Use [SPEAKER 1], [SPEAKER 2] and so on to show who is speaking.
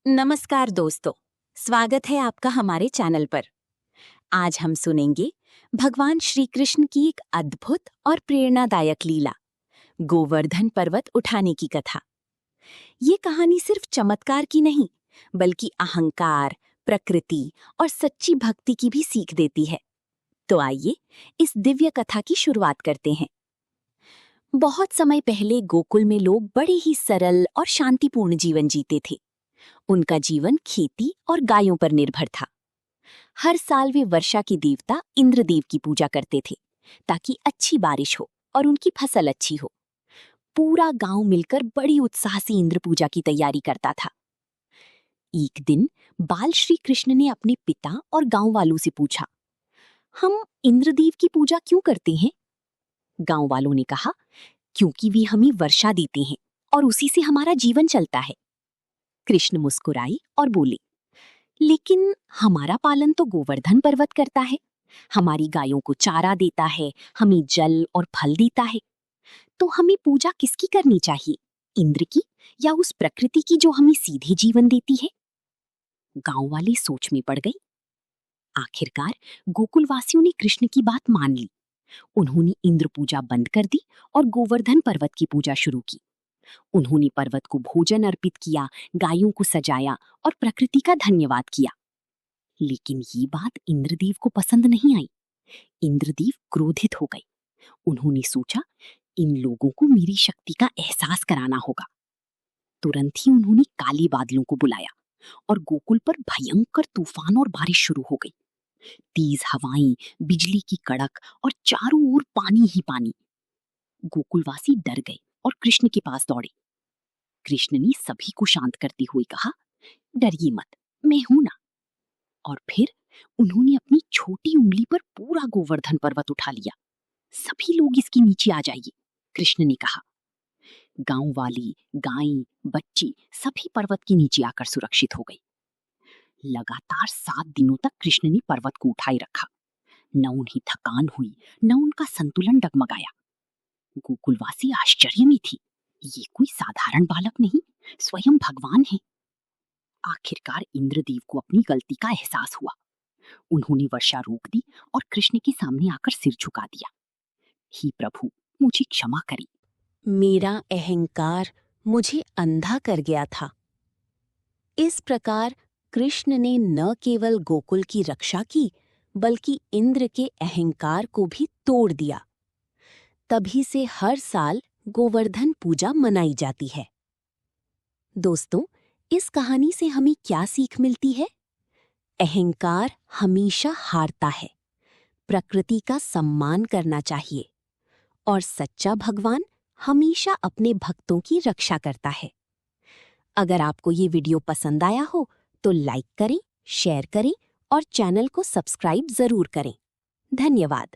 [SPEAKER 1] नमस्कार दोस्तों, स्वागत है आपका हमारे चैनल पर। आज हम सुनेंगे भगवान श्री कृष्ण की एक अद्भुत और प्रेरणादायक लीला, गोवर्धन पर्वत उठाने की कथा। ये कहानी सिर्फ चमत्कार की नहीं, बल्कि अहंकार, प्रकृति और सच्ची भक्ति की भी सीख देती है। तो आइए इस दिव्य कथा की शुरुआत करते हैं। बहुत समय पहले गोकुल में लोग बड़े ही सरल और शांतिपूर्ण जीवन जीते थे। उनका जीवन खेती और गायों पर निर्भर था। हर साल वे वर्षा के देवता इंद्रदेव की पूजा करते थे, ताकि अच्छी बारिश हो और उनकी फसल अच्छी हो। पूरा गांव मिलकर बड़ी उत्साह से इंद्र पूजा की तैयारी करता था। एक दिन बाल श्री कृष्ण ने अपने पिता और गांव वालों से पूछा, हम इंद्रदेव की पूजा क्यों करते हैं? गांव वालों ने कहा, क्योंकि वे हमें वर्षा देते हैं और उसी से हमारा जीवन चलता है। कृष्ण मुस्कुराए और बोले, लेकिन हमारा पालन तो गोवर्धन पर्वत करता है। हमारी गायों को चारा देता है, हमें जल और फल देता है। तो हमें पूजा किसकी करनी चाहिए, इंद्र की या उस प्रकृति की जो हमें सीधे जीवन देती है? गांव वाले सोच में पड़ गए। आखिरकार गोकुलवासियों ने कृष्ण की बात मान ली। उन्होंने इंद्र पूजा बंद कर दी और गोवर्धन पर्वत की पूजा शुरू की। उन्होंने पर्वत को भोजन अर्पित किया, गायों को सजाया और प्रकृति का धन्यवाद किया। लेकिन ये बात इंद्रदेव को पसंद नहीं आई। इंद्रदेव क्रोधित हो गए। उन्होंने सोचा, इन लोगों को मेरी शक्ति का एहसास कराना होगा। तुरंत ही उन्होंने काले बादलों को बुलाया और गोकुल पर भयंकर तूफान और बारिश शुरू हो गई। तेज हवाएं, बिजली की कड़क और चारों ओर पानी ही पानी। गोकुलवासी डर गए और कृष्ण के पास दौड़े। कृष्ण ने सभी को शांत करते हुए कहा, डरिए मत, मैं हूं ना। और फिर उन्होंने अपनी छोटी उंगली पर पूरा गोवर्धन पर्वत उठा लिया। सभी लोग इसके नीचे आ जाइए, कृष्ण ने कहा। गांव वाले, गायें, बच्चे सभी पर्वत के नीचे आकर सुरक्षित हो गए। लगातार 7 दिनों तक कृष्ण ने पर्वत को उठाए रखा। न उन्हें थकान हुई, न उनका संतुलन डगमगाया। गोकुलवासी आश्चर्य में थी। ये कोई साधारण बालक नहीं, स्वयं भगवान है। आखिरकार इंद्रदेव को अपनी गलती का एहसास हुआ। उन्होंने वर्षा रोक दी और कृष्ण के सामने आकर सिर झुका दिया। हे प्रभु, मुझे क्षमा करें। मेरा अहंकार मुझे अंधा कर गया था। इस प्रकार कृष्ण ने न केवल गोकुल की रक्षा की, बल्कि इंद्र के अहंकार को भी तोड़ दिया। तभी से हर साल गोवर्धन पूजा मनाई जाती है। दोस्तों, इस कहानी से हमें क्या सीख मिलती है? अहंकार हमेशा हारता है। प्रकृति का सम्मान करना चाहिए और सच्चा भगवान हमेशा अपने भक्तों की रक्षा करता है। अगर आपको ये वीडियो पसंद आया हो तो लाइक करें, शेयर करें और चैनल को सब्सक्राइब जरूर करें। धन्यवाद।